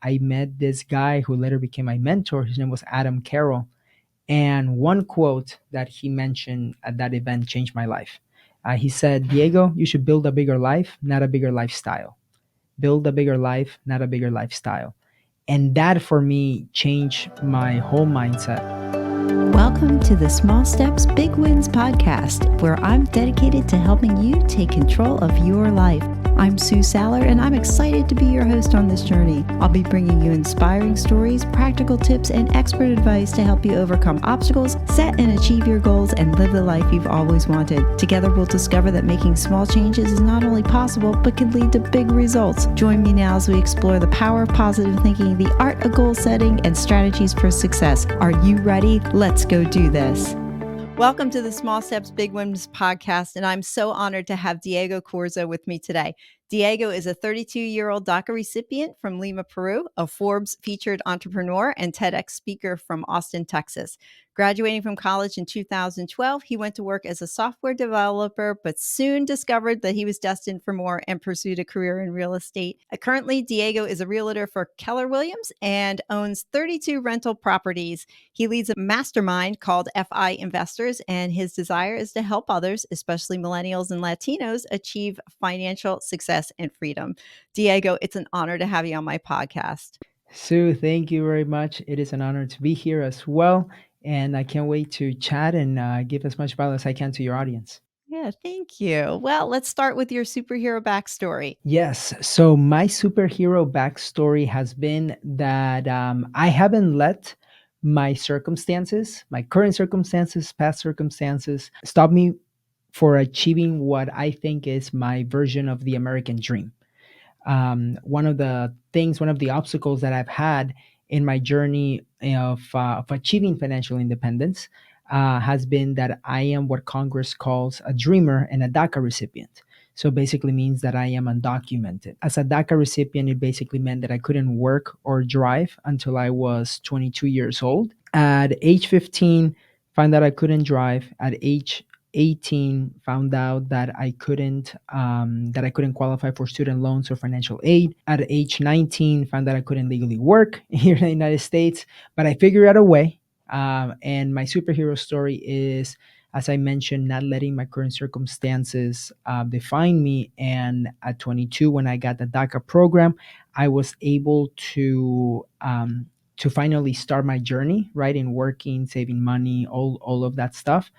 I met this guy who later became my mentor. His name was Adam Carroll. And one quote that he mentioned at that event changed my life. He said, Diego, you should build a bigger life, not a bigger lifestyle. Build a bigger life, not a bigger lifestyle. And that for me changed my whole mindset. Welcome to the Small Steps, Big Wins podcast, where I'm dedicated to helping you take control of your life. I'm Sue Saller, and I'm excited to be your host on this journey. I'll be bringing you inspiring stories, practical tips, and expert advice to help you overcome obstacles, set and achieve your goals, and live the life you've always wanted. Together, we'll discover that making small changes is not only possible, but can lead to big results. Join me now as we explore the power of positive thinking, the art of goal setting, and strategies for success. Are you ready? Let's go do this. Welcome to the Small Steps, Big Wins podcast, and I'm so honored to have Diego Corzo with me today. Diego is a 32-year-old DACA recipient from Lima, Peru, a Forbes-featured entrepreneur and TEDx speaker from Austin, Texas. Graduating from college in 2012, he went to work as a software developer, but soon discovered that he was destined for more and pursued a career in real estate. Currently, Diego is a realtor for Keller Williams and owns 32 rental properties. He leads a mastermind called FI Investors, and his desire is to help others, especially millennials and Latinos, achieve financial success and freedom. Diego, it's an honor to have you on my podcast. Sue, thank you very much. It is an honor to be here as well. And I can't wait to chat and give as much value as I can to your audience. Yeah, thank you. Well, let's start with your superhero backstory. Yes. So my superhero backstory has been that I haven't let my circumstances, my current circumstances, past circumstances, stop me for achieving what I think is my version of the American dream. One of the obstacles that I've had in my journey of achieving financial independence has been that I am what Congress calls a dreamer and a DACA recipient. So basically means that I am undocumented. As a DACA recipient, it basically meant that I couldn't work or drive until I was 22 years old. At age 15, found out I couldn't drive. At age 18, found out that I couldn't qualify for student loans or financial aid. At age 19, found out I couldn't legally work here in the United States, but I figured out a way. And my superhero story is, as I mentioned, not letting my current circumstances define me. And at 22, when I got the DACA program, I was able to finally start my journey, right, in working, saving money, all of that stuff.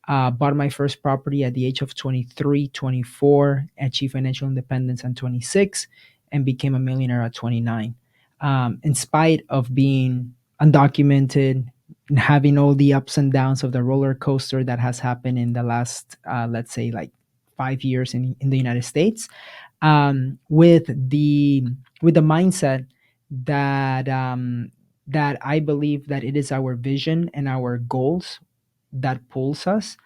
Bought my first property at the age of 23, 24, achieved financial independence at 26, and became a millionaire at 29. In spite of being undocumented, and having all the ups and downs of the roller coaster that has happened in the last, let's say, like 5 years in the United States, with the mindset that I believe that it is our vision and our goals that pulls us,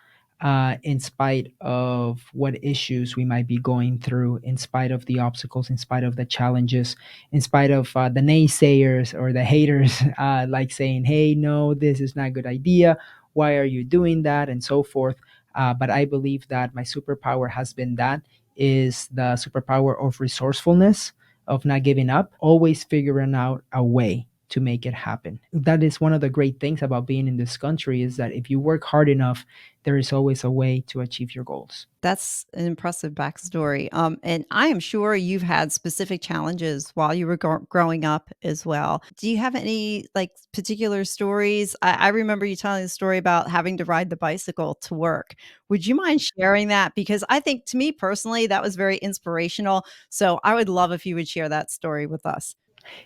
in spite of what issues we might be going through, in spite of the obstacles, in spite of the challenges, in spite of the naysayers or the haters, like saying, hey, no, this is not a good idea. Why are you doing that? And so forth. But I believe that my superpower has been that is the superpower of resourcefulness, of not giving up, always figuring out a way to make it happen. That is one of the great things about being in this country, is that if you work hard enough, there is always a way to achieve your goals. That's an impressive backstory. And I am sure you've had specific challenges while you were growing up as well. Do you have any like particular stories? I remember you telling the story about having to ride the bicycle to work. Would you mind sharing that? Because I think to me personally, that was very inspirational. So I would love if you would share that story with us.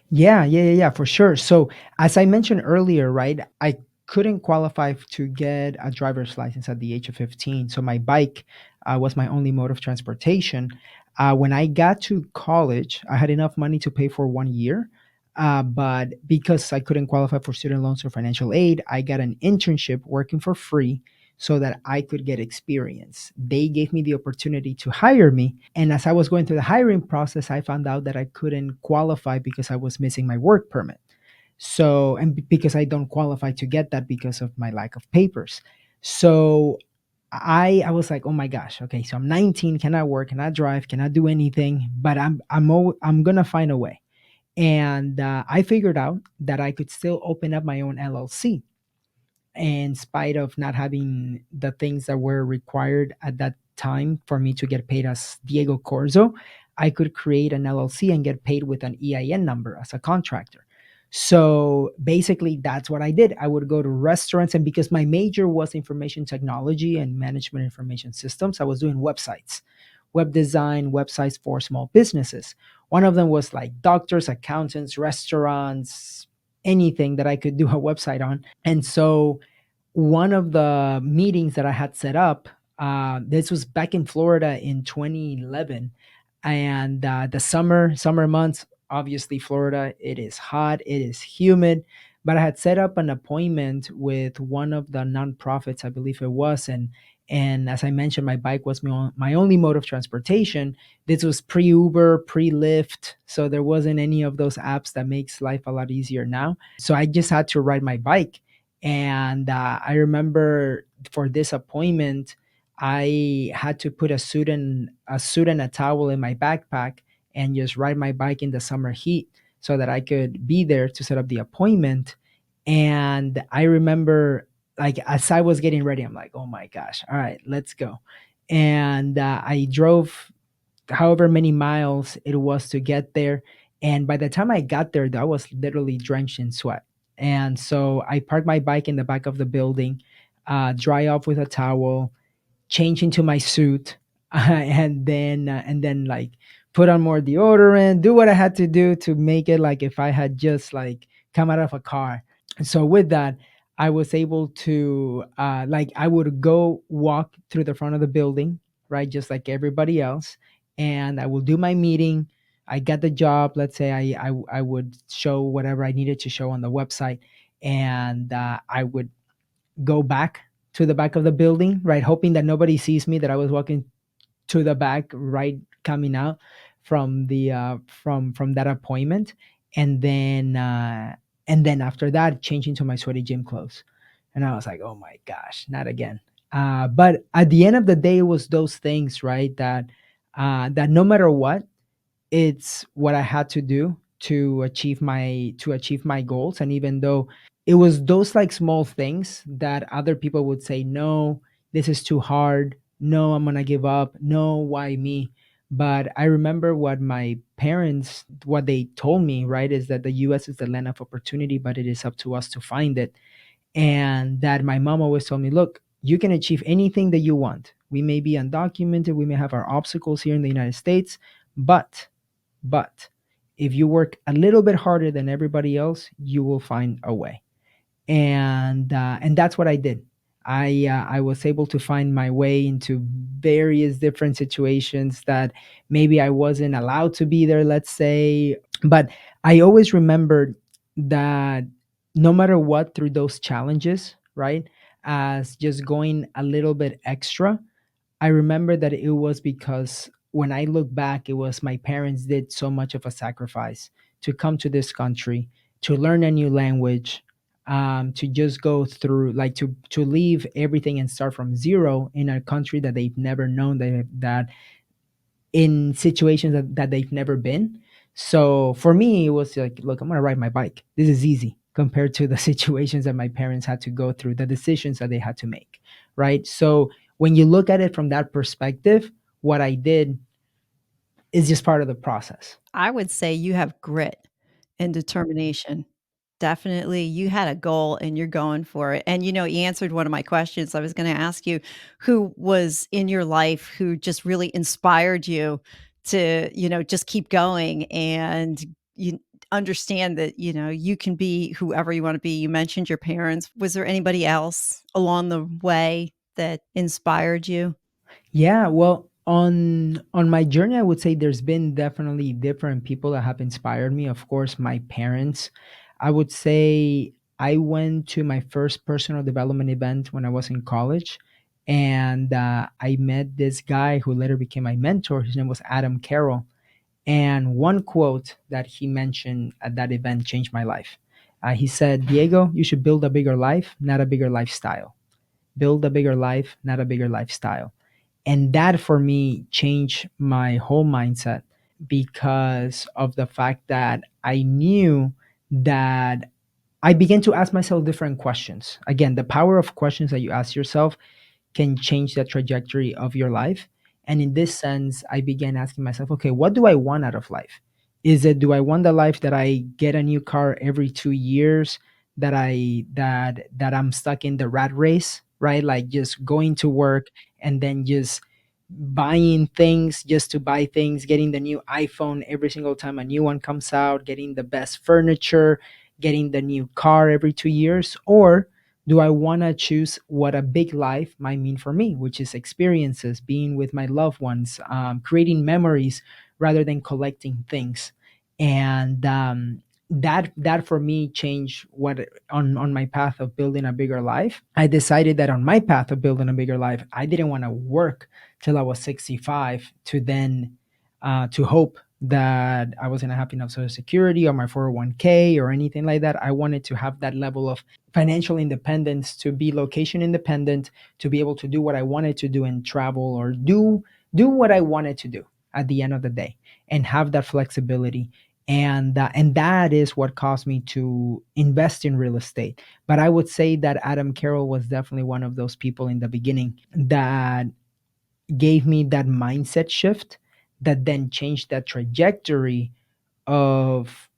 Yeah, for sure. So, as I mentioned earlier, right, I couldn't qualify to get a driver's license at the age of 15. So, my bike was my only mode of transportation. When I got to college, I had enough money to pay for 1 year. But because I couldn't qualify for student loans or financial aid, I got an internship working for free so that I could get experience. They gave me the opportunity to hire me. And as I was going through the hiring process, I found out that I couldn't qualify because I was missing my work permit. So, and because I don't qualify to get that because of my lack of papers. So I was like, oh my gosh, okay, so I'm 19, cannot work, cannot drive, cannot do anything, but I'm gonna find a way. And I figured out that I could still open up my own LLC in spite of not having the things that were required at that time for me to get paid as Diego Corzo. I could create an LLC and get paid with an EIN number as a contractor. So basically, that's what I did. I would go to restaurants, and because my major was information technology and management information systems, I was doing websites, web design, websites for small businesses. One of them was like doctors, accountants, restaurants, anything that I could do a website on. And so one of the meetings that I had set up, this was back in Florida in 2011, and the summer months. Obviously, Florida, it is hot, it is humid, but I had set up an appointment with one of the nonprofits, I believe it was, and as I mentioned, my bike was my only mode of transportation. This was pre Uber, pre Lyft, so there wasn't any of those apps that makes life a lot easier now. So I just had to ride my bike, and I remember for this appointment, I had to put a suit and a towel in my backpack and just ride my bike in the summer heat so that I could be there to set up the appointment. And I remember, like, as I was getting ready, I'm like, oh my gosh, all right, let's go. And I drove however many miles it was to get there. And by the time I got there, I was literally drenched in sweat. And so I parked my bike in the back of the building, dry off with a towel, change into my suit, and then like put on more deodorant, do what I had to do to make it like if I had just like come out of a car. So with that, I was able to like I would go walk through the front of the building, right, just like everybody else, and I will do my meeting. I got the job. Let's say I would show whatever I needed to show on the website, and I would go back to the back of the building, right, hoping that nobody sees me, that I was walking to the back, right, coming out from the from that appointment, and then after that, changing to my sweaty gym clothes, and I was like, oh my gosh, not again. But at the end of the day, it was those things, right, that no matter what, it's what I had to do to achieve my goals. And even though it was those like small things that other people would say, no, this is too hard. No, I'm gonna give up. No, why me? But I remember what my parents, what they told me, right, is that the US is the land of opportunity, but it is up to us to find it. And that my mom always told me, look, you can achieve anything that you want. We may be undocumented, we may have our obstacles here in the United States, but if you work a little bit harder than everybody else, you will find a way. And that's what I did. I was able to find my way into various different situations that maybe I wasn't allowed to be there, let's say. But I always remembered that no matter what, through those challenges, right, as just going a little bit extra, I remember that it was because when I look back, it was my parents did so much of a sacrifice to come to this country, to learn a new language, to just go through, like to leave everything and start from zero in a country that they've never known, that in situations that they've never been. So for me, it was like, look, I'm gonna ride my bike. This is easy compared to the situations that my parents had to go through, the decisions that they had to make, right? So when you look at it from that perspective, what I did is just part of the process. I would say you have grit and determination. Definitely, you had a goal and you're going for it. And you answered one of my questions. I was going to ask you who was in your life who just really inspired you to, just keep going and you understand that, you can be whoever you want to be. You mentioned your parents. Was there anybody else along the way that inspired you? Yeah, well, on my journey, I would say there's been definitely different people that have inspired me. Of course, my parents. I would say I went to my first personal development event when I was in college, and I met this guy who later became my mentor. His name was Adam Carroll, and one quote that he mentioned at that event changed my life. He said, "Diego, you should build a bigger life, not a bigger lifestyle. Build a bigger life, not a bigger lifestyle." And that for me changed my whole mindset, because of the fact that I knew that I began to ask myself different questions. Again, the power of questions that you ask yourself can change the trajectory of your life. And in this sense, I began asking myself, okay, what do I want out of life? Is it, do I want the life that I get a new car every 2 years, that I'm stuck in the rat race, right? Like just going to work and then just buying things just to buy things, getting the new iPhone every single time a new one comes out, getting the best furniture, getting the new car every 2 years? Or do I want to choose what a big life might mean for me, which is experiences, being with my loved ones, creating memories rather than collecting things? And that for me changed what on my path of building a bigger life. I decided that on my path of building a bigger life, I didn't want to work till I was 65 to then to hope that I was going to have enough social security or my 401k or anything like that. I wanted to have that level of financial independence, to be location independent, to be able to do what I wanted to do and travel, or do what I wanted to do at the end of the day, and have that flexibility. And that is what caused me to invest in real estate. But I would say that Adam Carroll was definitely one of those people in the beginning that gave me that mindset shift that then changed that trajectory of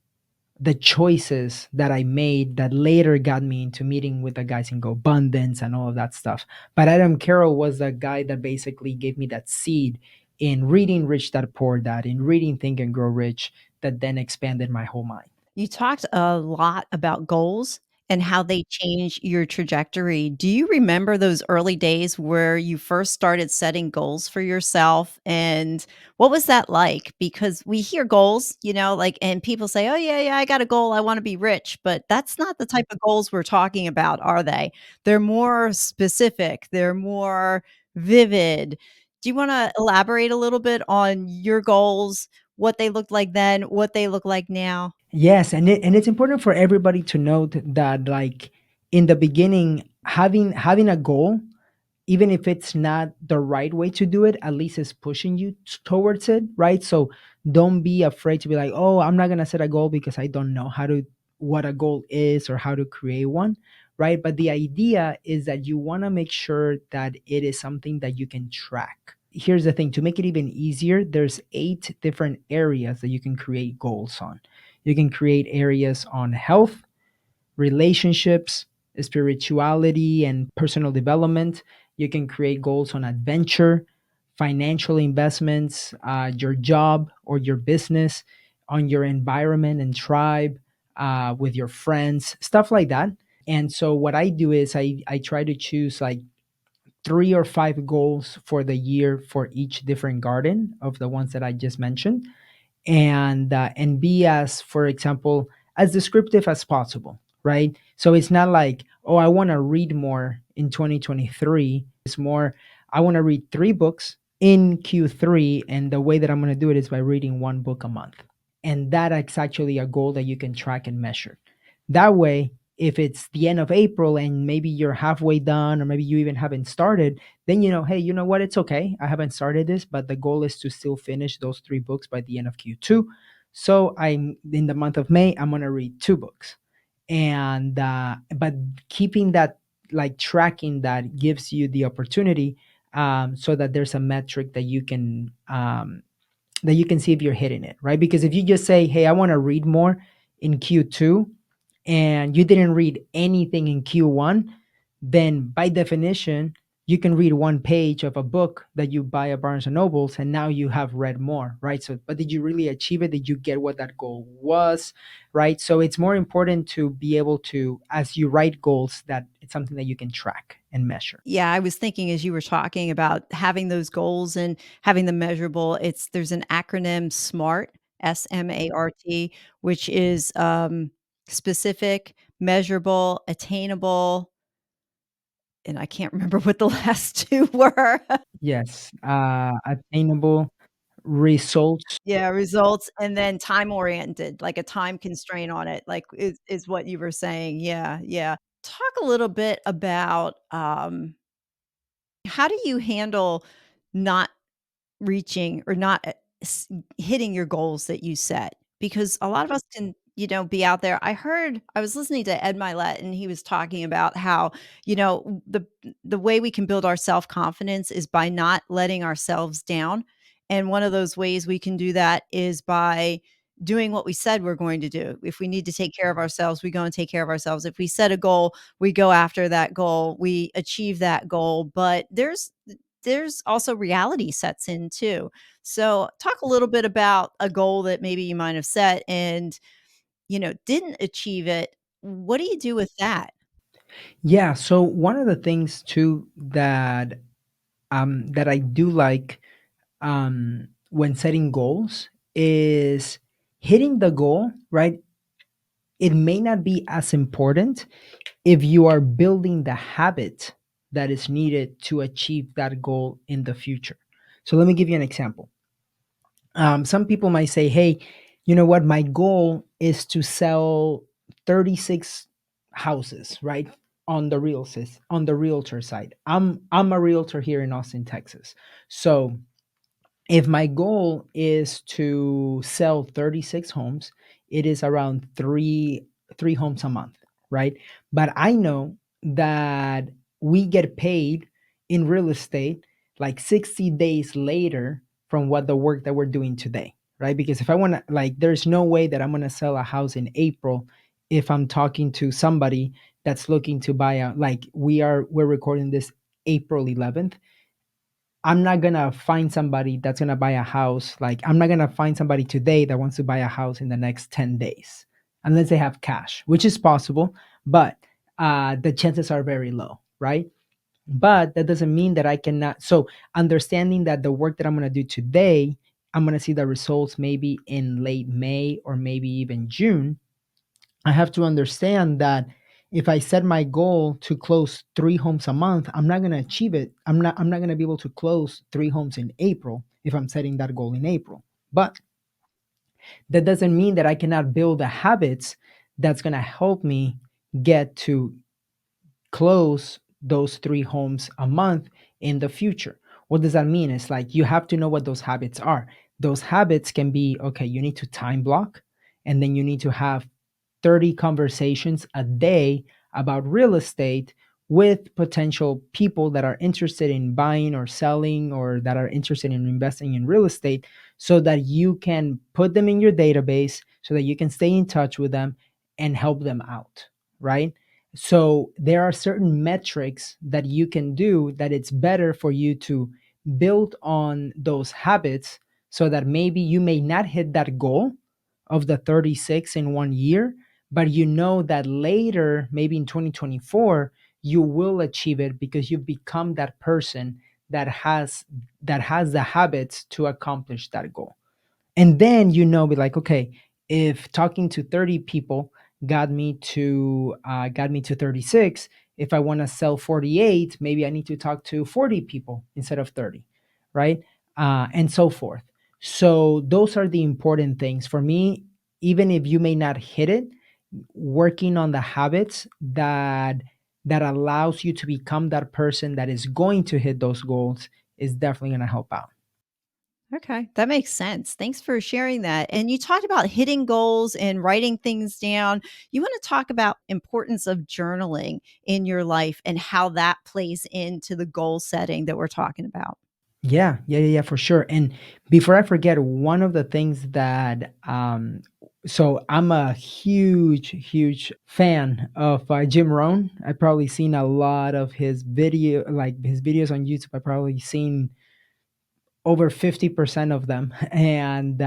the choices that I made that later got me into meeting with the guys in Go Abundance and all of that stuff. But Adam Carroll was the guy that basically gave me that seed in reading Rich Dad Poor Dad, in reading Think and Grow Rich, that then expanded my whole mind. You talked a lot about goals and how they change your trajectory. Do you remember those early days where you first started setting goals for yourself? And what was that like? Because we hear goals, like, and people say, oh, yeah, yeah, I got a goal. I want to be rich. But that's not the type of goals we're talking about, are they? They're more specific, they're more vivid. Do you want to elaborate a little bit on your goals, what they looked like then, what they look like now? Yes, and it's important for everybody to note that, like, in the beginning, having a goal, even if it's not the right way to do it, at least it's pushing you towards it, right? So don't be afraid to be like, oh, I'm not gonna set a goal because I don't know what a goal is or how to create one, right? But the idea is that you want to make sure that it is something that you can track. Here's the thing: to make it even easier, there's 8 different areas that you can create goals on. You can create areas on health, relationships, spirituality, and personal development. You can create goals on adventure, financial investments, your job or your business, on your environment and tribe, with your friends, stuff like that. And so, what I do is I try to choose like 3 or 5 goals for the year for each different garden of the ones that I just mentioned, and be, as for example, as descriptive as possible, right? So it's not like, oh, I want to read more in 2023. It's more, I want to read 3 books in Q3, and the way that I'm going to do it is by reading 1 book a month. And that is actually a goal that you can track and measure. That way, if it's the end of April and maybe you're halfway done, or maybe you even haven't started, then you know, hey, you know what? It's okay. I haven't started this, but the goal is to still finish those 3 books by the end of Q2. So I'm in the month of May, I'm gonna read 2 books. And but keeping that, like tracking that, gives you the opportunity, so that there's a metric that you can see if you're hitting it, right? Because if you just say, hey, I want to read more in Q2, and you didn't read anything in Q1, then by definition, you can read 1 page of a book that you buy at Barnes and Nobles, and now you have read more, right? So, but did you really achieve it? Did you get what that goal was, right? So it's more important to be able to, as you write goals, that it's something that you can track and measure. Yeah, I was thinking as you were talking about having those goals and having them measurable, there's an acronym SMART, SMART, which is specific, measurable, attainable, and I can't remember what the last two were. Yes, attainable results. Yeah, results, and then time oriented, like a time constraint on it, like is what you were saying. Yeah, yeah. Talk a little bit about how do you handle not reaching or not s- hitting your goals that you set, because a lot of us can, be out there. I was listening to Ed Milet, and he was talking about how, the way we can build our self-confidence is by not letting ourselves down. And one of those ways we can do that is by doing what we said we're going to do. If we need to take care of ourselves, we go and take care of ourselves. If we set a goal, we go after that goal, we achieve that goal. But there's also reality sets in too. So, talk a little bit about a goal that maybe you might have set and, didn't achieve it. What do you do with that? Yeah, so one of the things too that I do like when setting goals is hitting the goal, right? It may not be as important if you are building the habit that is needed to achieve that goal in the future. So let me give you an example. Some people might say, hey, you know what? My goal is to sell 36 houses, right? On the realtor side. I'm a realtor here in Austin, Texas. So if my goal is to sell 36 homes, it is around three homes a month, right? But I know that we get paid in real estate like 60 days later from what the work that we're doing today, right? Because if I want to, like, there's no way that I'm going to sell a house in April if I'm talking to somebody that's looking to buy a, like, we're recording this April 11th. I'm not gonna find somebody that's gonna buy a house. Like, I'm not gonna find somebody today that wants to buy a house in the next 10 days, unless they have cash, which is possible, but the chances are very low, right? But that doesn't mean that I cannot. So, understanding that the work that I'm gonna do today, I'm gonna see the results maybe in late May or maybe even June. I have to understand that if I set my goal to close 3 homes a month, I'm not going to achieve it. I'm not going to be able to close 3 homes in April if I'm setting that goal in April. But that doesn't mean that I cannot build the habits that's going to help me get to close those 3 homes a month in the future. What does that mean? It's like you have to know what those habits are. Those habits can be, okay, you need to time block, and then you need to have 30 conversations a day about real estate with potential people that are interested in buying or selling or that are interested in investing in real estate, so that you can put them in your database, so that you can stay in touch with them and help them out, right? So there are certain metrics that you can do that it's better for you to build on those habits, so that maybe you may not hit that goal of the 36 in 1 year, but you know that later, maybe in 2024, you will achieve it because you've become that person that has the habits to accomplish that goal. And then, be like, okay, if talking to 30 people got me to 36, if I want to sell 48, maybe I need to talk to 40 people instead of 30, right? And so forth. So those are the important things for me. Even if you may not hit it, working on the habits that allows you to become that person that is going to hit those goals is definitely going to help out. Okay, that makes sense. Thanks for sharing that. And you talked about hitting goals and writing things down. You want to talk about importance of journaling in your life and how that plays into the goal setting that we're talking about. Yeah, for sure. And before I forget, one of the things that so I'm a huge fan of Jim Rohn. I've probably seen a lot of his like his videos on YouTube. I've probably seen over 50% of them. And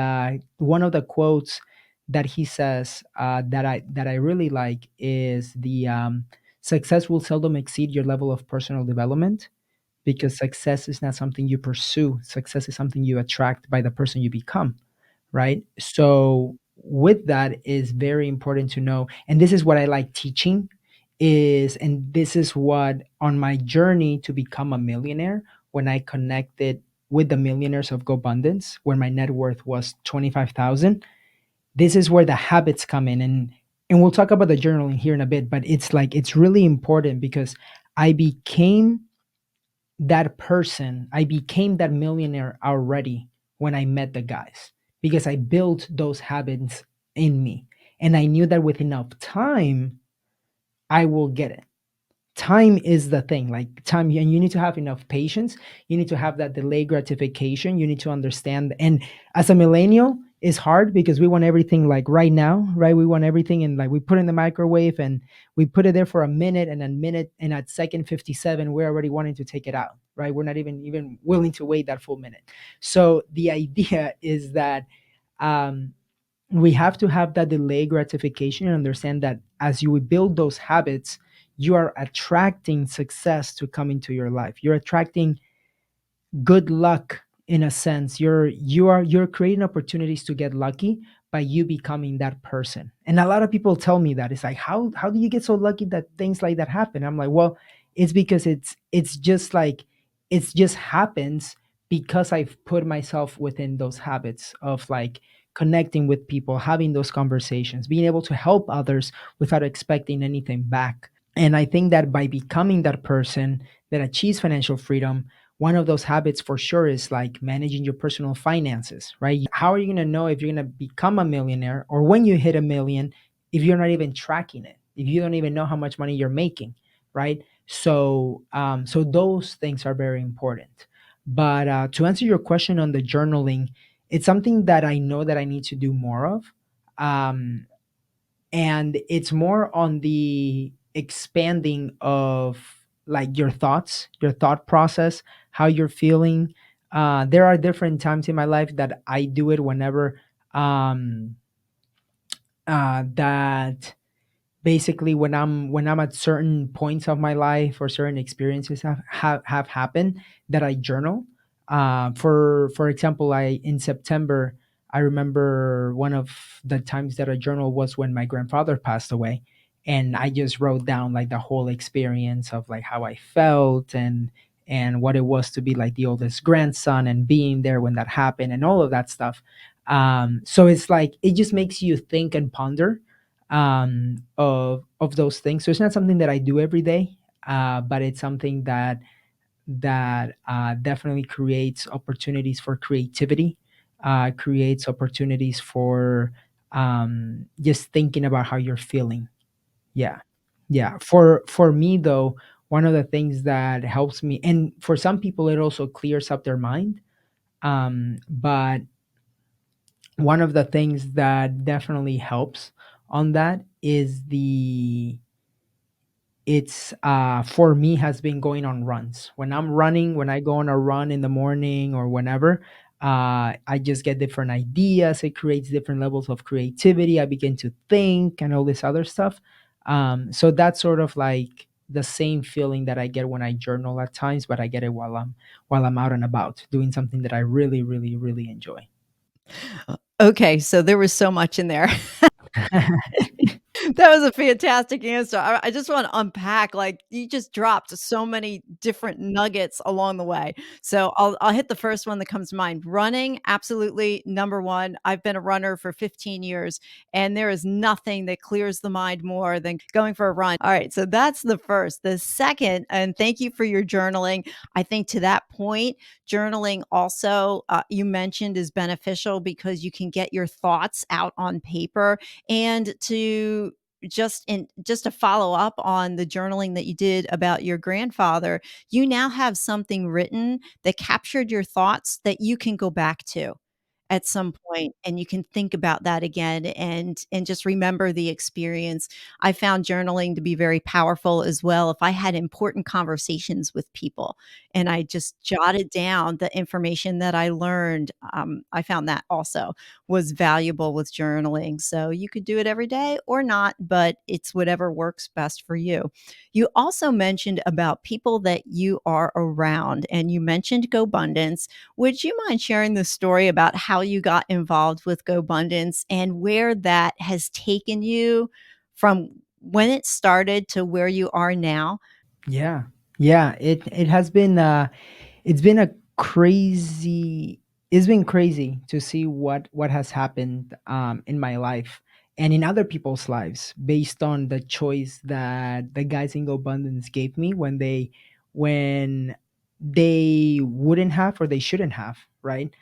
one of the quotes that he says that I really like is the success will seldom exceed your level of personal development, because success is not something you pursue. Success is something you attract by the person you become, right? So with that is very important to know. And this is what I like teaching is, and this is what on my journey to become a millionaire, when I connected with the millionaires of GoBundance, when my net worth was 25,000, this is where the habits come in. And we'll talk about the journaling here in a bit, but it's like it's really important because I became that person. I became that millionaire already when I met the guys, because I built those habits in me. And I knew that with enough time, I will get it. Time is the thing, like time, and you need to have enough patience. You need to have that delay gratification. You need to understand. And as a millennial, it's hard because we want everything like right now, right? We want everything, and like we put in the microwave and we put it there for a minute, and a minute, and at second 57 we're already wanting to take it out, right? We're not even willing to wait that full minute. So the idea is that um we have to have that delay gratification and understand that as you build those habits, you are attracting success to come into your life. You're attracting good luck in a sense. You're creating opportunities to get lucky by you becoming that person. And a lot of people tell me that it's like, how do you get so lucky that things like that happen? I'm like, well, it's because it's just like it just happens because I've put myself within those habits of like connecting with people, having those conversations, being able to help others without expecting anything back. And I think that by becoming that person that achieves financial freedom, one of those habits for sure is like managing your personal finances, right? How are you going to know if you're going to become a millionaire or when you hit a million if you're not even tracking it, if you don't even know how much money you're making, right? So those things are very important. But to answer your question on the journaling, it's something that I know that I need to do more of. Um, and it's more on the expanding of like your thoughts, your thought process, how you're feeling. There are different times in my life that I do it whenever um that basically when I'm at certain points of my life or certain experiences have happened, that I journal. For example, I in September, I remember one of the times that I journal was when my grandfather passed away, and I just wrote down like the whole experience of like how I felt and what it was to be like the oldest grandson and being there when that happened and all of that stuff. So it's like it just makes you think and ponder of those things. So it's not something that I do every day, but it's something that definitely creates opportunities for creativity, creates opportunities for just thinking about how you're feeling. Yeah, yeah. For me though, one of the things that helps me, and for some people, it also clears up their mind. But one of the things that definitely helps on that is the it's for me has been going on runs. When I'm running, when I go on a run in the morning or whenever, I just get different ideas. It creates different levels of creativity. I begin to think and all this other stuff. So that's sort of like the same feeling that I get when I journal at times, but I get it while I'm out and about doing something that I really really really enjoy. Okay, so there was so much in there. That was a fantastic answer. I just wanna unpack, like, you just dropped so many different nuggets along the way. So I'll hit the first one that comes to mind. Running, absolutely number 1. I've been a runner for 15 years, and there is nothing that clears the mind more than going for a run. Alright, so that's the first. The second, and thank you for your journaling. I think to that point, journaling also, you mentioned is beneficial because you can get your thoughts out on paper and to just to follow up on the journaling that you did about your grandfather, you now have something written that captured your thoughts that you can go back to at some point and you can think about that again and just remember the experience. I found journaling to be very powerful as well. If I had important conversations with people and I just jotted down the information that I learned, I found that also was valuable with journaling. So you could do it every day or not, but it's whatever works best for you. You also mentioned about people that you are around, and you mentioned GoBundance. Would you mind sharing the story about how you got involved with GoBundance and where that has taken you from when it started to where you are now? Yeah, yeah. It has been it's been a crazy it's been crazy to see what has happened in my life and in other people's lives based on the choice that the guys in abundance gave me when they wouldn't have or they shouldn't have, right?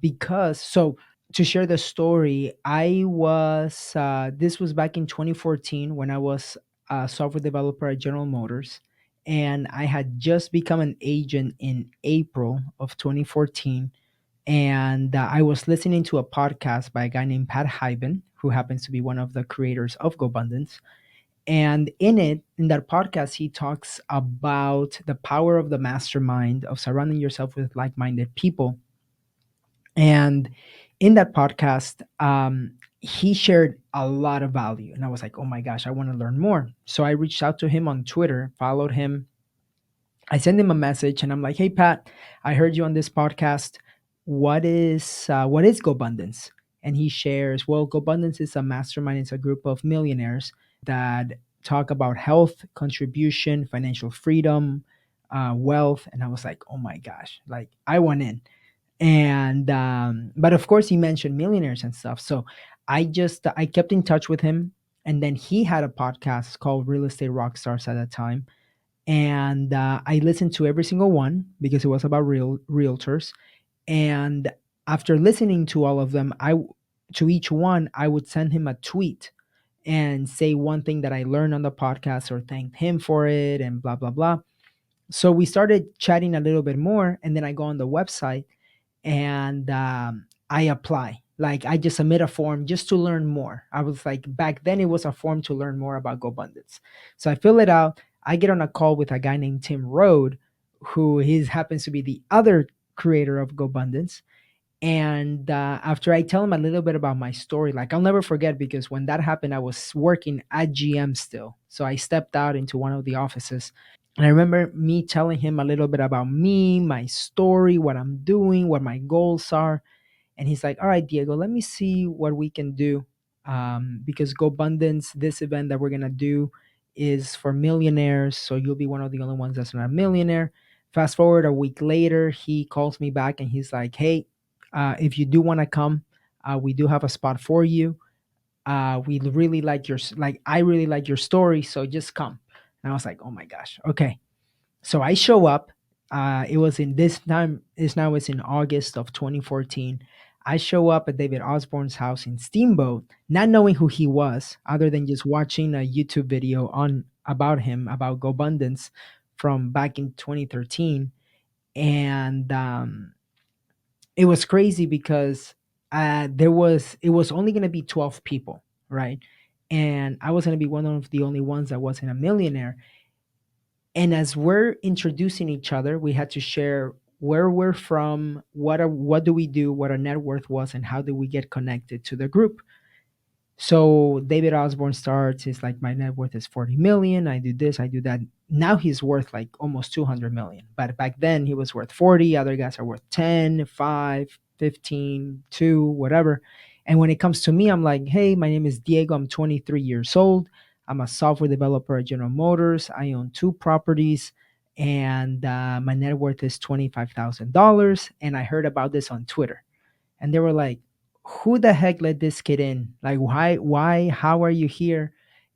Because so to share the story, I was this was back in 2014 when I was a software developer at General Motors, and I had just become an agent in April of 2014. And I was listening to a podcast by a guy named Pat Hyben, who happens to be one of the creators of GoBundance. And in that podcast, he talks about the power of the mastermind, of surrounding yourself with like-minded people. And in that podcast, he shared a lot of value. And I was like, oh my gosh, I want to learn more. So I reached out to him on Twitter, followed him. I sent him a message and I'm like, hey, Pat, I heard you on this podcast. What is GoBundance? And he shares, well, GoBundance is a mastermind. It's a group of millionaires that talk about health, contribution, financial freedom, wealth. And I was like, oh my gosh, like I went in. And but of course he mentioned millionaires and stuff, so I kept in touch with him. And then he had a podcast called Real Estate Rockstars at that time, and I listened to every single one because it was about realtors. And after listening to all of them, to each one I would send him a tweet and say one thing that I learned on the podcast or thank him for it and blah blah blah. So we started chatting a little bit more, and then I go on the website and I apply. Like I just submit a form just to learn more. I was like, back then it was a form to learn more about GoBundance. So I fill it out. I get on a call with a guy named Tim Rode, who happens to be the other creator of GoBundance. And after I tell him a little bit about my story, like I'll never forget, because when that happened, I was working at GM still. So I stepped out into one of the offices, and I remember me telling him a little bit about me, my story, what I'm doing, what my goals are. And he's like, all right, Diego, let me see what we can do. Because GoBundance, this event that we're going to do, is for millionaires. So you'll be one of the only ones that's not a millionaire. Fast forward a week later, he calls me back and he's like, hey, if you do want to come, we do have a spot for you. We really like I really like your story. So just come. And I was like, oh my gosh. Okay. So I show up. It was in this time is now it's in August of 2014. I show up at David Osborne's house in Steamboat, not knowing who he was, other than just watching a YouTube video on about him, about GoBundance from back in 2013. And it was crazy because it was only going to be 12 people, right? And I was going to be one of the only ones that wasn't a millionaire. And as we're introducing each other, we had to share where we're from, what do we do, what our net worth was, and how do we get connected to the group. So David Osborne starts, he's like, my net worth is 40 million. I do this, I do that. Now he's worth like almost 200 million. But back then he was worth 40. Other guys are worth 10, 5, 15, 2, whatever. And when it comes to me, I'm like, hey, my name is Diego. I'm 23 years old. I'm a software developer at General Motors. I own 2 properties, and my net worth is $25,000. And I heard about this on Twitter, and they were like, who the heck let this kid in? Like, why, how are you here?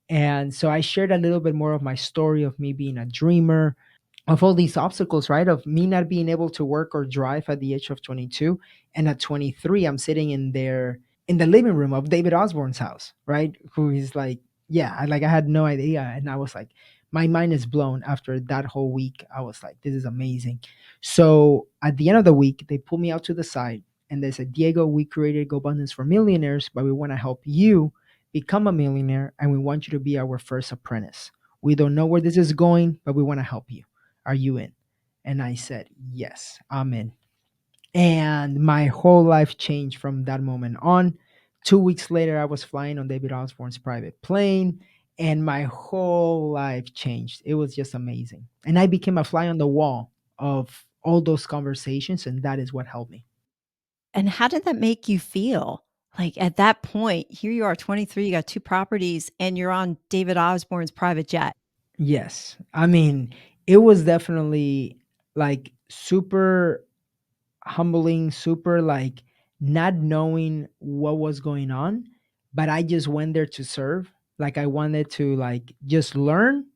And so I shared a little bit more of my story of me being a dreamer, of all these obstacles, right? Of me not being able to work or drive at the age of 22. And at 23, I'm sitting in the living room of David Osborne's house, right? Who is like, yeah, I had no idea. And I was like, my mind is blown after that whole week. I was like, this is amazing. So at the end of the week, they pulled me out to the side and they said, Diego, we created GoBundance for millionaires, but we want to help you become a millionaire, and we want you to be our first apprentice. We don't know where this is going, but we want to help you. Are you in? And I said, yes, I'm in. And my whole life changed from that moment on. 2 weeks later, I was flying on David Osborne's private plane, and my whole life changed. It was just amazing. And I became a fly on the wall of all those conversations, and that is what helped me. And how did that make you feel? Like at that point, here you are, 23, you got 2 properties, and you're on David Osborne's private jet. Yes. I mean, it was definitely like super humbling, super like not knowing what was going on, but I just went there to serve. Like I wanted to like just learn,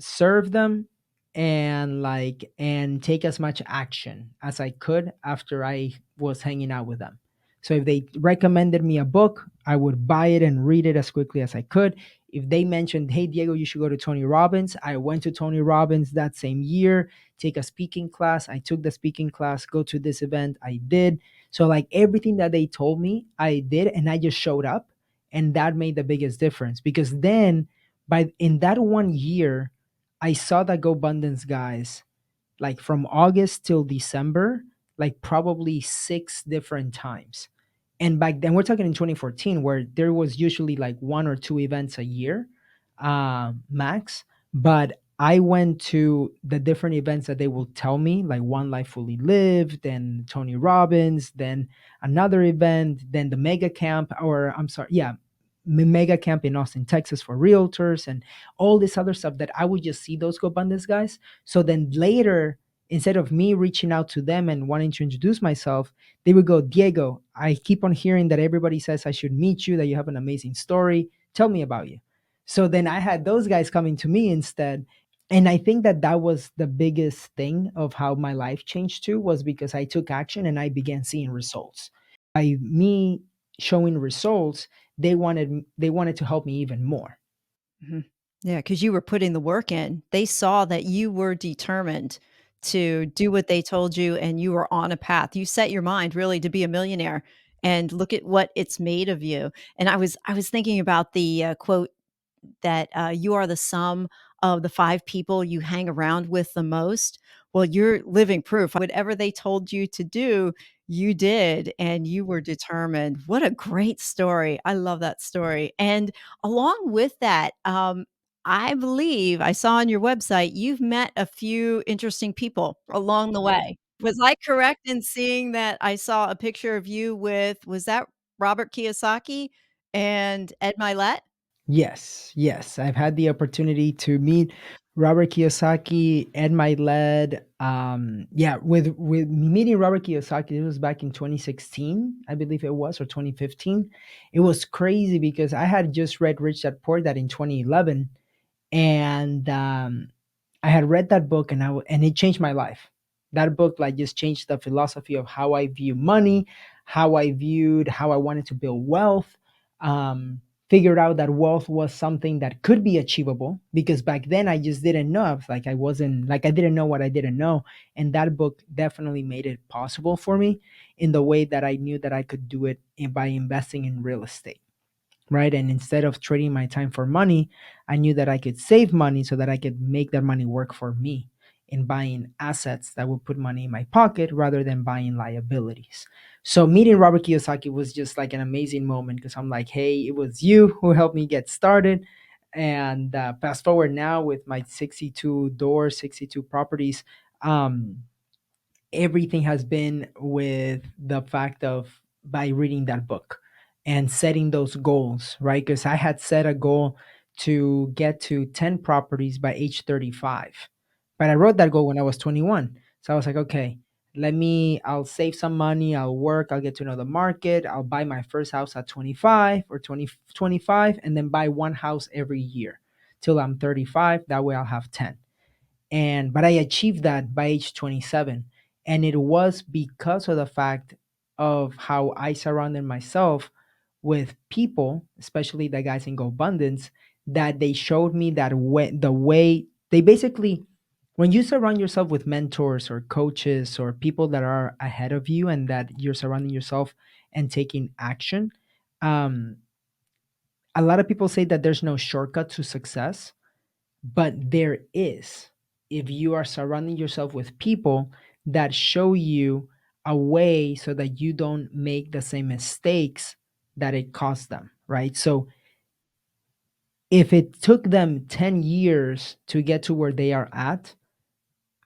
serve them, and take as much action as I could after I was hanging out with them. So if they recommended me a book, I would buy it and read it as quickly as I could. If they mentioned, "Hey Diego, you should go to Tony Robbins," I went to Tony Robbins that same year, take a speaking class. I took the speaking class, go to this event, I did. So like everything that they told me, I did, and I just showed up, and that made the biggest difference because then by in that 1 year I saw the GoBundance guys like from August till December, like probably 6 different times. And back then, we're talking in 2014, where there was usually like 1 or 2 events a year, max. But I went to the different events that they will tell me, like One Life Fully Lived, then Tony Robbins, then another event, then the mega camp, or I'm sorry, yeah, mega camp in Austin, Texas for realtors, and all this other stuff that I would just see those GoBundance guys. So then later, instead of me reaching out to them and wanting to introduce myself, they would go, "Diego, I keep on hearing that everybody says I should meet you, that you have an amazing story. Tell me about you." So then I had those guys coming to me instead. And I think that that was the biggest thing of how my life changed too, was because I took action and I began seeing results. By me showing results, they wanted to help me even more. Mhm. Yeah, because you were putting the work in. They saw that you were determined to do what they told you, and you were on a path. You set your mind really to be a millionaire, and look at what it's made of you. And I was thinking about the, quote that, you are the sum of the 5 people you hang around with the most. Well, you're living proof. Whatever they told you to do, you did, and you were determined. What a great story. I love that story. And along with that, I believe I saw on your website, you've met a few interesting people along the way. Was I correct in seeing that I saw a picture of you with, was that Robert Kiyosaki and Ed Milet? Yes, yes. I've had the opportunity to meet Robert Kiyosaki and my led. Yeah, with meeting Robert Kiyosaki, it was back in 2016, I believe it was, or 2015. It was crazy because I had just read Rich Dad Poor Dad in 2011, and I had read that book, and and it changed my life. That book like just changed the philosophy of how I view money, how I wanted to build wealth. Um, Figured out that wealth was something that could be achievable because back then I just didn't know. I was like I wasn't like I didn't know what I didn't know, and that book definitely made it possible for me in the way that I knew that I could do it by investing in real estate, right? And instead of trading my time for money, I knew that I could save money so that I could make that money work for me in buying assets that would put money in my pocket rather than buying liabilities. So meeting Robert Kiyosaki was just like an amazing moment because I'm like, hey, it was you who helped me get started. And fast forward now with my 62 doors, 62 properties. Um, Everything has been with the fact of by reading that book and setting those goals, right? Because I had set a goal to get to 10 properties by age 35. But I wrote that goal when I was 21. So I was like, okay, I'll save some money, I'll work, I'll get to know the market, I'll buy my first house at 25 or 25, and then buy one house every year till I'm 35. That way I'll have 10. And but I achieved that by age 27, and it was because of the fact of how I surrounded myself with people, especially the guys in Go Abundance, that they showed me that the way they basically, when you surround yourself with mentors or coaches or people that are ahead of you and that you're surrounding yourself and taking action, um, a lot of people say that there's no shortcut to success, but there is. If you are surrounding yourself with people that show you a way so that you don't make the same mistakes that it cost them, right? So if it took them 10 years to get to where they are at,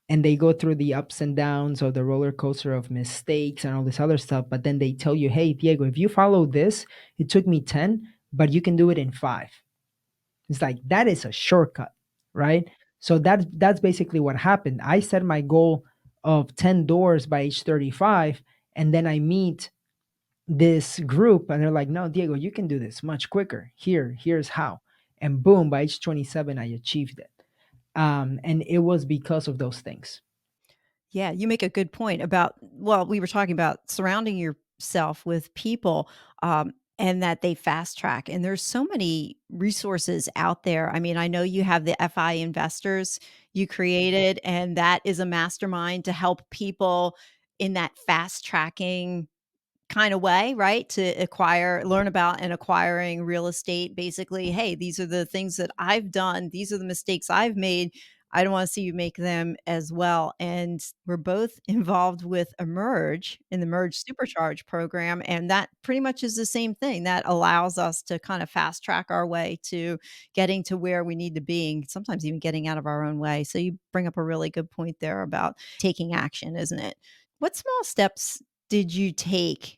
and they go through the ups and downs of the roller coaster of mistakes and all this other stuff, but then they tell you, hey, Diego, if you follow this, it took me 10, but you can do it in 5. It's like that is a shortcut, right? So that's basically what happened. I set my goal of 10 doors by age 35, and then I meet this group and they're like, "No, Diego, you can do this much quicker. Here's how." And boom, by age 27 I achieved it. And it was because of those things. Yeah, you make a good point about, well, we were talking about surrounding yourself with people, and that they fast track. And there's so many resources out there. I mean, I know you have the FI investors you created, and that is a mastermind to help people in that fast tracking kind of way, right? To learn about and acquiring real estate. Basically, hey, these are the things that I've done. These are the mistakes I've made. I don't want to see you make them as well. And we're both involved with Emerge in the Merge Supercharge program. And that pretty much is the same thing that allows us to kind of fast track our way to getting to where we need to be, and sometimes even getting out of our own way. So you bring up a really good point there about taking action, isn't it? What small steps did you take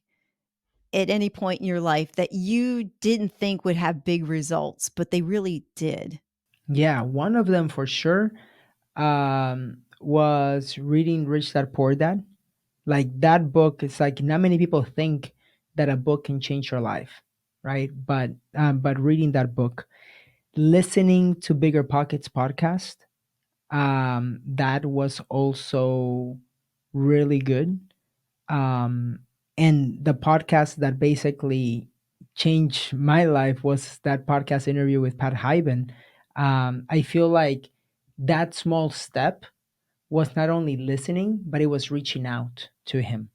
at any point in your life that you didn't think would have big results, but they really did? Yeah, one of them for sure was reading Rich Dad Poor Dad. Like that book, it's like not many people think that a book can change your life, right? But reading that book, listening to Bigger Pockets podcast, that was also really good. um and the podcast that basically changed my life was that podcast interview with Pat Hyben. I feel like that small step was not only listening, but it was reaching out to him,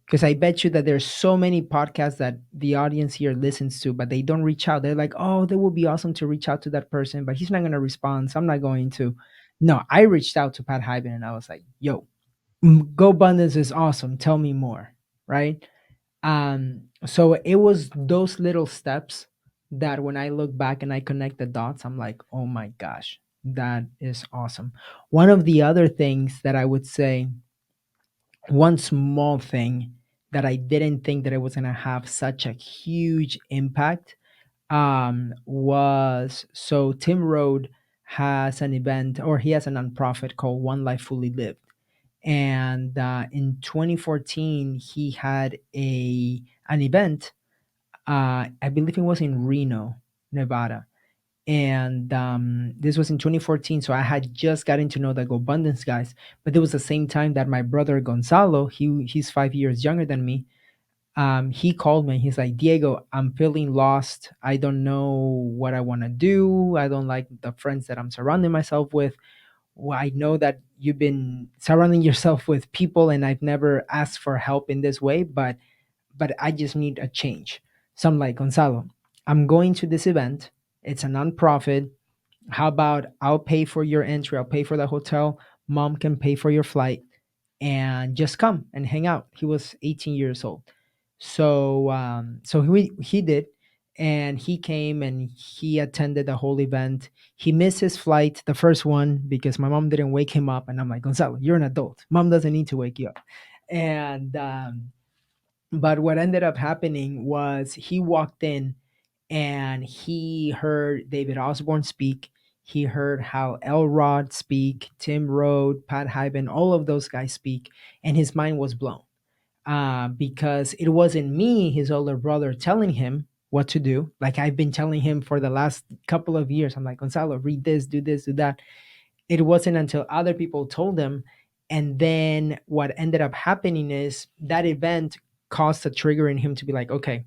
because I bet you that there's so many podcasts that the audience here listens to, but they don't reach out. They're like, oh, that would be awesome to reach out to that person, but he's not going to respond, so I'm not going to. No, I reached out to Pat Hyben and I was like, yo, Go Abundance is awesome. Tell me more, right? So it was those little steps that when I look back and I connect the dots, I'm like, oh my gosh, that is awesome. One of the other things that I would say, one small thing that I didn't think that it was gonna have such a huge impact, was, so Tim Rode has an event, or he has a nonprofit called One Life Fully Lived. And in 2014 he had a an event. I believe it was in Reno, Nevada. And this was in 2014, so I had just gotten to know the Go Abundance guys. But it was the same time that my brother Gonzalo, he's 5 years younger than me, he called me. He's like, Diego, I'm feeling lost. I don't know what I want to do. I don't like the friends that I'm surrounding myself with. Well, I know that you've been surrounding yourself with people, and I've never asked for help in this way, but I just need a change. So I'm like, Gonzalo, I'm going to this event. It's a nonprofit. How about I'll pay for your entry? I'll pay for the hotel. Mom can pay for your flight, and just come and hang out. He was 18 years old. So he did, and he came and he attended the whole event. He missed his flight, the first one, because my mom didn't wake him up. And I'm like, Gonzalo, you're an adult. Mom doesn't need to wake you up. And but what ended up happening was he walked in and he heard David Osborne speak. He heard how Elrod speak, Tim Rode, Pat Hyben, all of those guys speak, and his mind was blown, because it wasn't me, his older brother, telling him what to do. Like I've been telling him for the last couple of years. I'm like, Gonzalo, read this, do that. It wasn't until other people told him. And then what ended up happening is that event caused a trigger in him to be like, okay,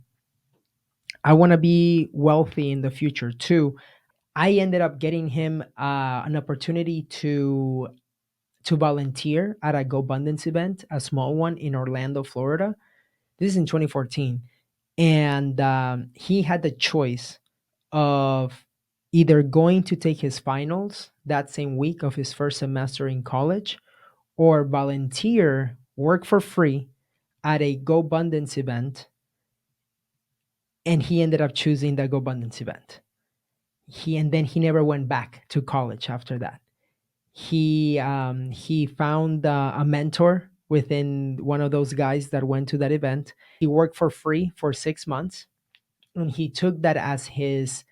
I want to be wealthy in the future too. I ended up getting him an opportunity to volunteer at a Go Abundance event, a small one in Orlando, Florida. This is in 2014. And he had the choice of either going to take his finals that same week of his first semester in college, or volunteer, work for free at a Go Abundance event. And he ended up choosing the Go Abundance event. And then he never went back to college after that. He found a mentor within one of those guys that went to that event. He worked for free for 6 months, and he took that as his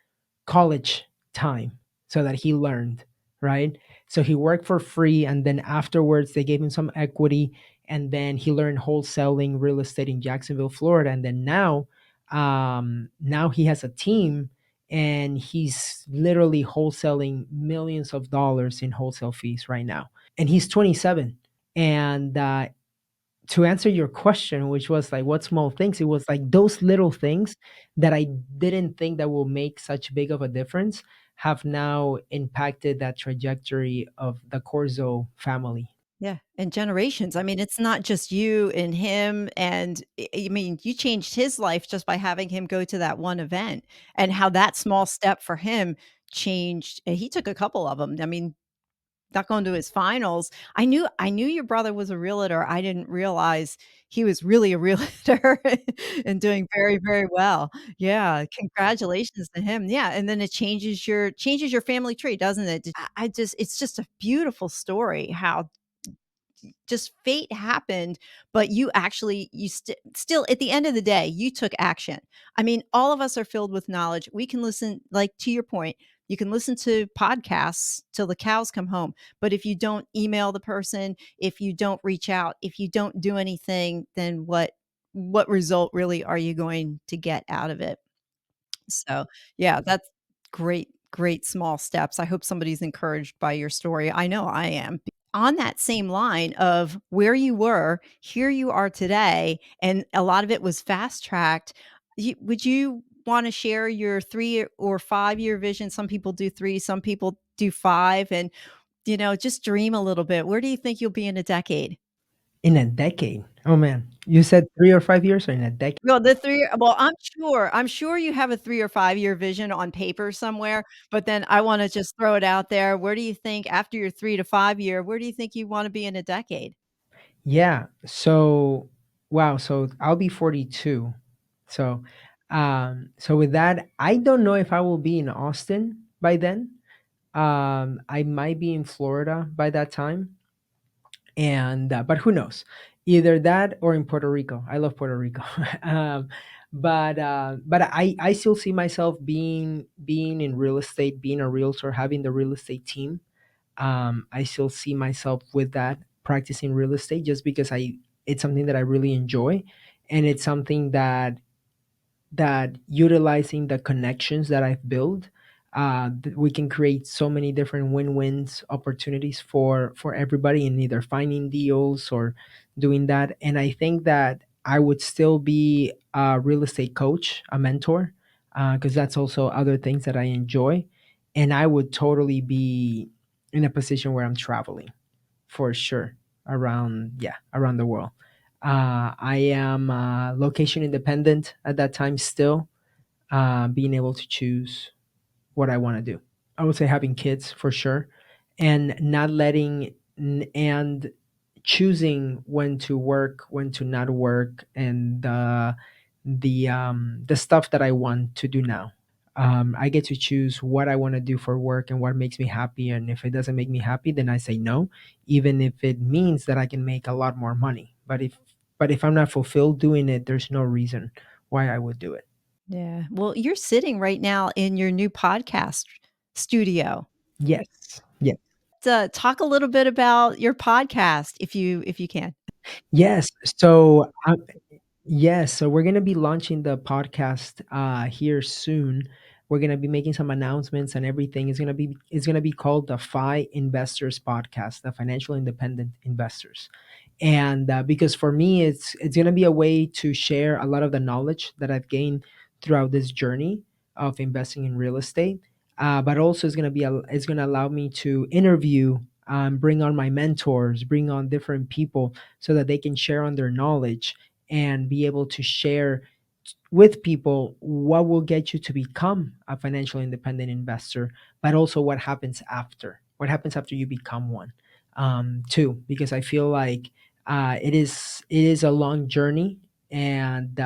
college time so that he learned, right? So he worked for free, and then afterwards they gave him some equity, and then he learned wholesaling real estate in Jacksonville, Florida. And then now he has a team, and he's literally wholesaling millions of dollars in wholesale fees right now. And he's 27. And to answer your question, which was like, what small things? It was like those little things that I didn't think that will make such big of a difference have now impacted that trajectory of the Corzo family. Yeah, and generations. I mean, it's not just you and him, and I mean, you changed his life just by having him go to that one event, and how that small step for him changed, and he took a couple of them. I mean, not going to his finals. I knew your brother was a realtor. I didn't realize he was really a realtor and doing very, very well. Yeah, congratulations to him. Yeah, and then it changes your family tree, doesn't it? I just it's just a beautiful story how just fate happened, but you actually still at the end of the day, you took action. I mean, all of us are filled with knowledge. We can listen, like to your point, you can listen to podcasts till the cows come home. But if you don't email the person, if you don't reach out, if you don't do anything, then what result really are you going to get out of it? So, yeah, that's great, great small steps. I hope somebody's encouraged by your story. I know I am. On that same line of where you were, here you are today, and a lot of it was fast tracked. Would you want to share your 3 or 5 year vision? Some people do three, some people do five, and just dream a little bit. Where do you think you'll be in a decade? In a decade. Oh man. You said 3 or 5 years or in a decade? Well, I'm sure you have a 3 or 5 year vision on paper somewhere, but then I wanna just throw it out there. Where do you think after your 3 to 5 year, where do you think you wanna be in a decade? Yeah. So wow, so I'll be 42. So so with that, I don't know if I will be in Austin by then. I might be in Florida by that time. And but who knows? Either that or in Puerto Rico. I love Puerto Rico. But I still see myself being in real estate, being a realtor, having the real estate team. I still see myself with that, practicing real estate, just because I it's something that I really enjoy, and it's something that utilizing the connections that I've built, we can create so many different win-wins opportunities for everybody in either finding deals or doing that. And I think that I would still be a real estate coach, a mentor, because that's also other things that I enjoy. And I would totally be in a position where I'm traveling for sure around the world. I am location independent at that time still, being able to choose what I want to do. I would say having kids for sure, and not letting and choosing when to work, when to not work, and the stuff that I want to do now. I get to choose what I want to do for work and what makes me happy. And if it doesn't make me happy, then I say no, even if it means that I can make a lot more money. But if I'm not fulfilled doing it, there's no reason why I would do it. Yeah. Well, you're sitting right now in your new podcast studio. Yes. Yes. Talk a little bit about your podcast if you can. Yes. So yes, so we're gonna be launching the podcast here soon. We're gonna be making some announcements and everything. It's gonna be called the FI Investors Podcast, the Financial Independent Investors. And because for me, it's gonna be a way to share a lot of the knowledge that I've gained throughout this journey of investing in real estate. But also, it's gonna allow me to interview, bring on my mentors, bring on different people so that they can share on their knowledge and be able to share with people what will get you to become a financial independent investor, but also what happens after you become one, too, because I feel like it is a long journey. And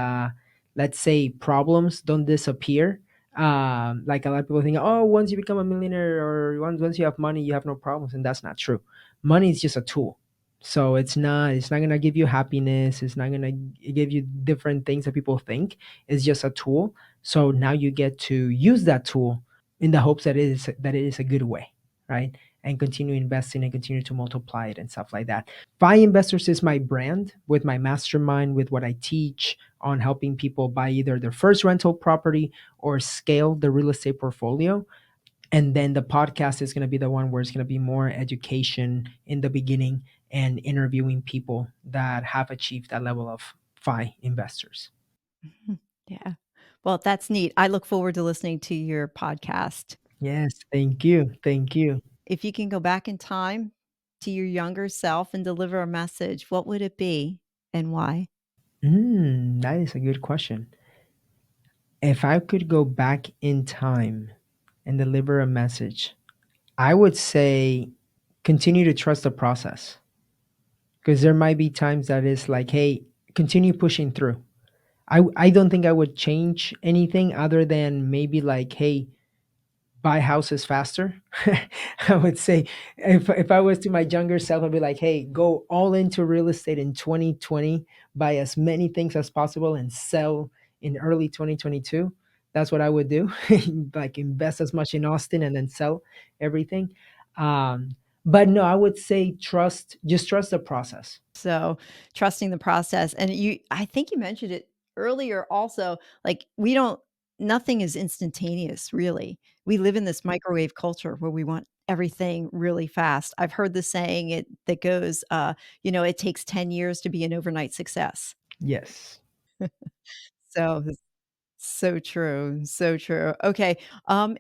let's say problems don't disappear. Like a lot of people think, oh, once you become a millionaire or once you have money, you have no problems, and that's not true. Money is just a tool. So it's not going to give you happiness, it's not going to give you different things that people think. It's just a tool. So now you get to use that tool in the hopes that it is a good way, right? and continue investing and continue to multiply it and stuff like that. Buy Investors is my brand with my mastermind, with what I teach on helping people buy either their first rental property or scale the real estate portfolio. And then the podcast is going to be the one where it's going to be more education in the beginning and interviewing people that have achieved that level of FI investors. Mhm. Yeah. Well, that's neat. I look forward to listening to your podcast. Yes, thank you. Thank you. If you can go back in time to your younger self and deliver a message, what would it be and why? That is a good question. If I could go back in time and deliver a message, I would say continue to trust the process, because there might be times that it's like, hey, continue pushing through. I don't think I would change anything other than maybe like, hey, buy houses faster. I would say if I was to my younger self, I'd be like, hey, go all into real estate in 2020, buy as many things as possible and sell in early 2022. That's what I would do. Like invest as much in Austin and then sell everything. Um, but no, I would say just trust the process. So, trusting the process, and I think you mentioned it earlier also, like, we don't nothing is instantaneous, really. We live in this microwave culture where we want everything really fast. I've heard the saying that goes, "It takes 10 years to be an overnight success." Yes. So, so true, so true. Okay,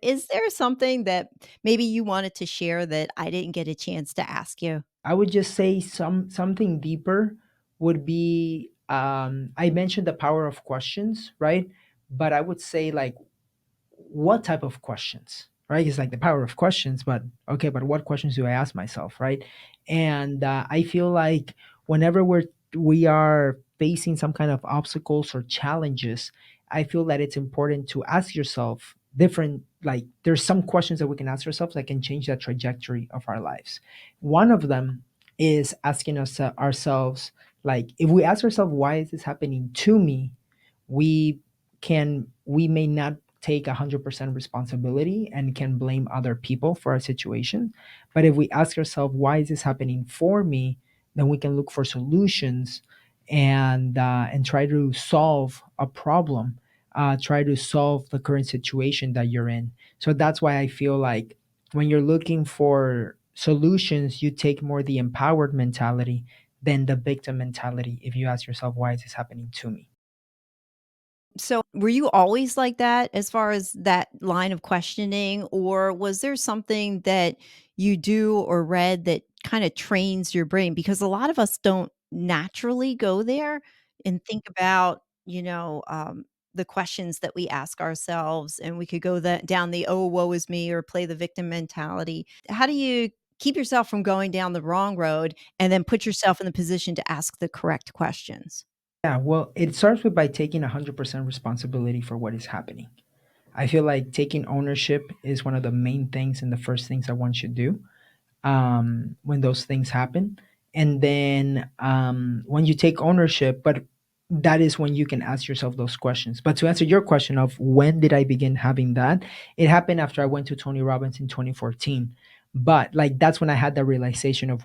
is there something that maybe you wanted to share that I didn't get a chance to ask you? I would just say something deeper would be, I mentioned the power of questions, right? But I would say like what type of questions, right? It's like the power of questions, but okay, but what questions do I ask myself, right? And I feel like whenever we are facing some kind of obstacles or challenges, I feel that it's important to ask yourself different, like there's some questions that we can ask ourselves that can change the trajectory of our lives. One of them is asking us ourselves, like if we ask ourselves why is this happening to me, we we may not take 100% responsibility and can blame other people for our situation. But if we ask ourselves, why is this happening for me? Then we can look for solutions and try to solve a problem, try to solve the current situation that you're in. So that's why I feel like when you're looking for solutions, you take more the empowered mentality than the victim mentality. If you ask yourself, why is this happening to me? So, were you always like that as far as that line of questioning, or was there something that you do or read that kind of trains your brain? Because a lot of us don't naturally go there and think about, the questions that we ask ourselves, and we could go down the "oh, woe is me" or play the victim mentality. How do you keep yourself from going down the wrong road and then put yourself in the position to ask the correct questions? Yeah, well, it starts with by taking 100% responsibility for what is happening. I feel like taking ownership is one of the main things and the first things that one should do when those things happen. And then when you take ownership, but that is when you can ask yourself those questions. But to answer your question of when did I begin having that, it happened after I went to Tony Robbins in 2014. But like that's when I had the realization of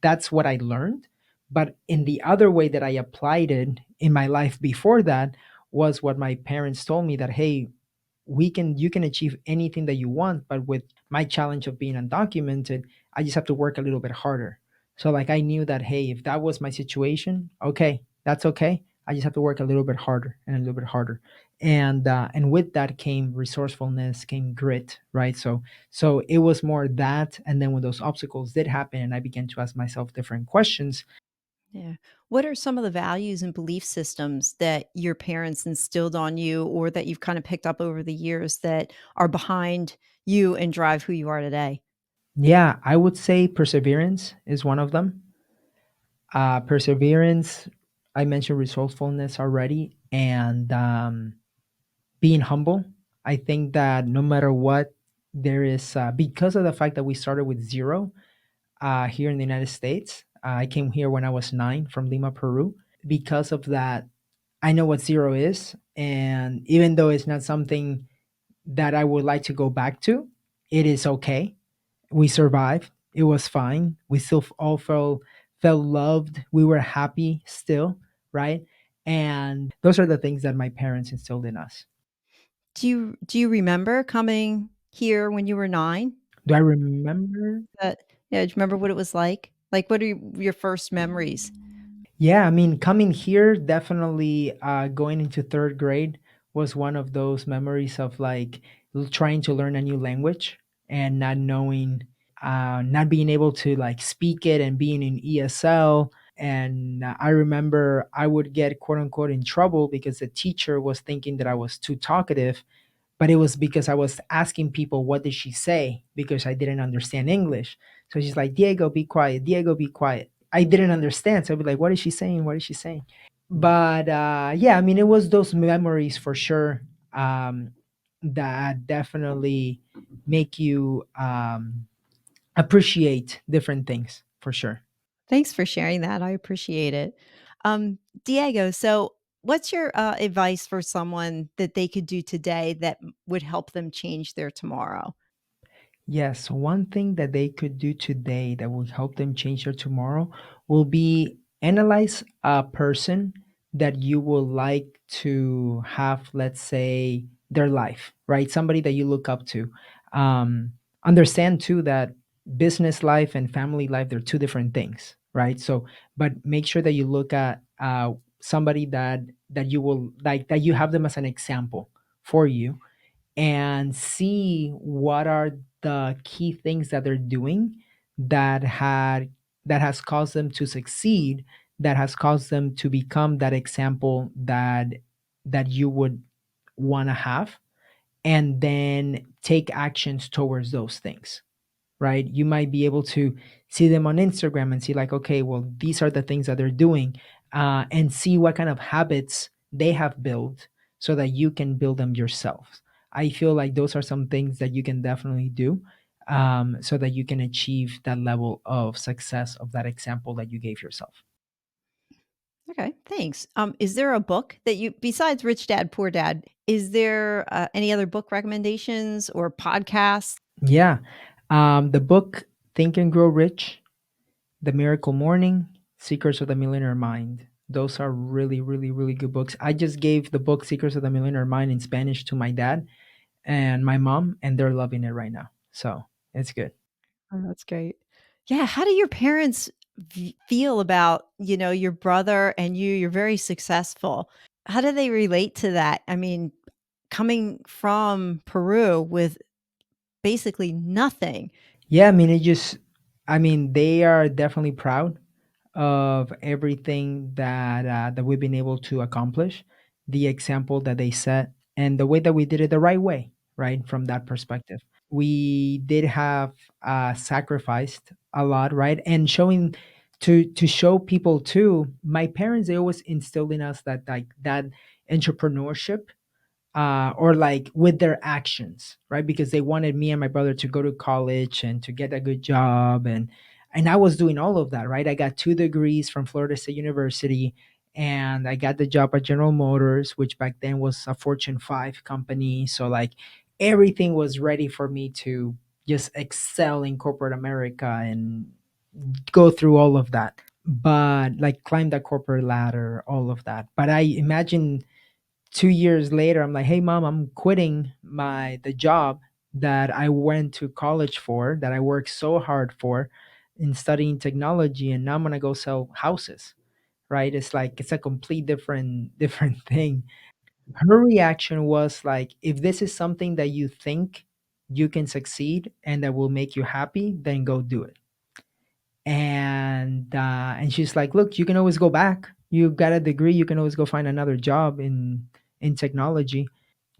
that's what I learned. But in the other way that I applied it in my life before that was what my parents told me that, hey, you can achieve anything that you want, but with my challenge of being undocumented, I just have to work a little bit harder. So like I knew that, hey, if that was my situation, okay, that's okay. I just have to work a little bit harder and a little bit harder. And with that came resourcefulness, came grit, right? So it was more that, and then when those obstacles did happen and I began to ask myself different questions. Yeah. What are some of the values and belief systems that your parents instilled on you or that you've kind of picked up over the years that are behind you and drive who you are today? Yeah, I would say perseverance is one of them. Perseverance, I mentioned resourcefulness already, and being humble. I think that no matter what, there is, because of the fact that we started with zero here in the United States. I came here when I was 9 from Lima, Peru. Because of that, I know what zero is. And even though it's not something that I would like to go back to, it is okay. We survived. It was fine. We still all felt loved. We were happy still, right? And those are the things that my parents instilled in us. Do you remember coming here when you were 9? Do I remember? That Yeah, do you remember what it was like? Like, what are your first memories? Yeah, I mean, coming here, definitely going into third grade was one of those memories of like trying to learn a new language and not knowing, not being able to like speak it and being in ESL. And I remember I would get quote unquote in trouble because the teacher was thinking that I was too talkative, but it was because I was asking people, what did she say? Because I didn't understand English. So she's like, Diego, be quiet. Diego, be quiet. I didn't understand. So I'd be like, what is she saying? What is she saying? But yeah, I mean, it was those memories for sure, that definitely make you appreciate different things for sure. Thanks for sharing that, I appreciate it. Diego, so what's your, advice for someone that they could do today that would help them change their tomorrow? Yes, one thing that they could do today that will help them change their tomorrow will be analyze a person that you would like to have, let's say, their life, right? Somebody that you look up to. Understand too that business life and family life, they're two different things, right? So, but make sure that you look at somebody that you will like, that you have them as an example for you, and see what are the key things that they're doing that had that has caused them to succeed, that has caused them to become that example that you would want to have, and then take actions towards those things, right? You might be able to see them on Instagram and see, like, okay, well, these are the things that they're doing, and see what kind of habits they have built so that you can build them yourself. I feel like those are some things that you can definitely do, so that you can achieve that level of success of that example that you gave yourself. Okay, thanks. Is there a book that you besides Rich Dad Poor Dad, is there, any other book recommendations or podcasts? Yeah. The book Think and Grow Rich, The Miracle Morning, Secrets of the Millionaire Mind. Those are really, really, really good books. I just gave the book Secrets of the Millionaire Mind in Spanish to my dad and my mom, and they're loving it right now. So it's good. Oh, that's great. Yeah, how do your parents feel about, your brother and you? You're very successful. How do they relate to that? I mean, coming from Peru with basically nothing. Yeah, I mean, I mean, they are definitely proud of everything that we've been able to accomplish, the example that they set, and the way that we did it the right way, right? From that perspective. We did have sacrificed a lot, right? And showing to show people too, my parents, they always instilled in us that like that entrepreneurship, or like with their actions, right? Because they wanted me and my brother to go to college and to get a good job, and I was doing all of that, right? I got 2 degrees from Florida State University, and I got the job at General Motors, which back then was a Fortune 5 company. So like everything was ready for me to just excel in corporate America and go through all of that. But like climb the corporate ladder, all of that. But I imagine 2 years later, I'm like, hey mom, I'm quitting the job that I went to college for, that I worked so hard for in studying technology, and now I'm gonna go sell houses, right? It's like it's a complete different thing. Her reaction was like, if this is something that you think you can succeed and that will make you happy, then go do it. And she's like, look, you can always go back. You got a degree, you can always go find another job in technology.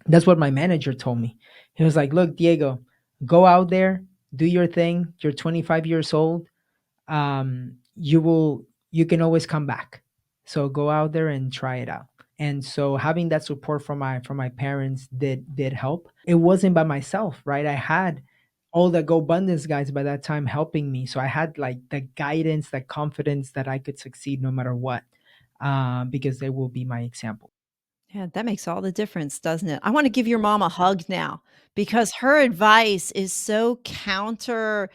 That's what my manager told me. He was like, look, Diego, go out there, do your thing. You're 25 years old. You can always come back. So go out there and try it out. And so having that support from my parents did help. It wasn't by myself, right? I had all the Go Abundance guys by that time helping me. So I had like the guidance, the confidence that I could succeed no matter what, because they will be my example. Yeah, that makes all the difference, doesn't it? I want to give your mom a hug now because her advice is so counter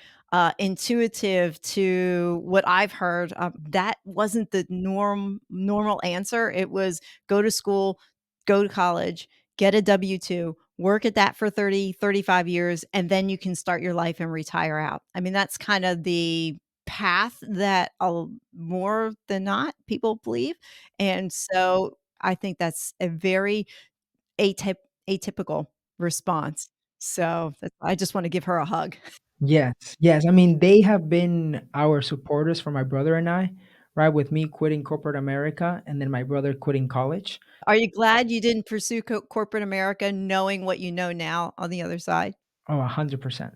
intuitive to what I've heard. That wasn't the normal answer. It was go to school, go to college, get a W-2, work at that for 30, 35 years, and then you can start your life and retire out. I mean, that's kind of the path that more than not people believe. And so I think that's a very atypical response. So, I just wanna give her a hug. Yes, yes. I mean, they have been our supporters for my brother and I, right? With me quitting corporate America and then my brother quitting college. Are you glad you didn't pursue corporate America knowing what you know now on the other side? Oh, 100%.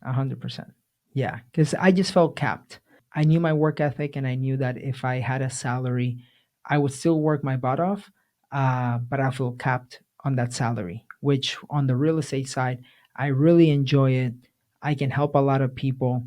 100%. Yeah, because I just felt capped. I knew my work ethic and I knew that if I had a salary, I would still work my butt off, but I feel capped on that salary, which on the real estate side, I really enjoy it. I can help a lot of people,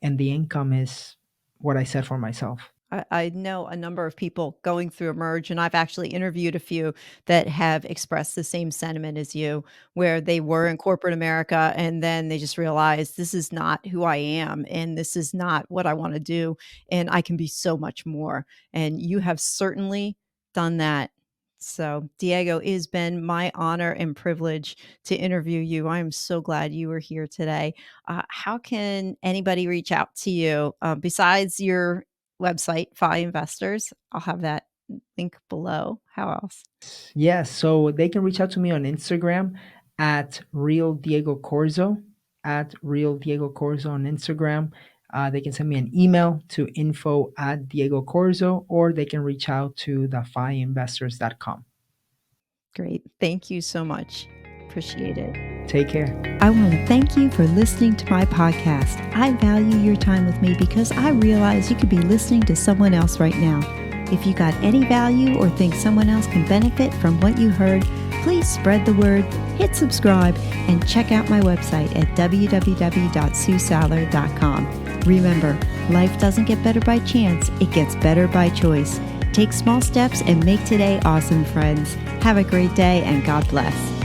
and the income is what I set for myself. I know a number of people going through a merge, and I've actually interviewed a few that have expressed the same sentiment as you, where they were in corporate America and then they just realized this is not who I am and this is not what I want to do. And I can be so much more. And you have certainly done that. So, Diego, it has been my honor and privilege to interview you. I am so glad you were here today. How can anybody reach out to you besides your website, FI Investors? I'll have that link below. How else? Yes, so they can reach out to me on Instagram at real Diego Corzo, at real Diego Corzo on Instagram. They can send me an email to info at Diego Corzo, or they can reach out to the fiinvestors.com. Great. Thank you so much. Appreciate it. Take care. I want to thank you for listening to my podcast. I value your time with me because I realize you could be listening to someone else right now. If you got any value or think someone else can benefit from what you heard, please spread the word, hit subscribe, and check out my website at www.suesaller.com. Remember, life doesn't get better by chance, it gets better by choice. Take small steps and make today awesome, friends. Have a great day and God bless.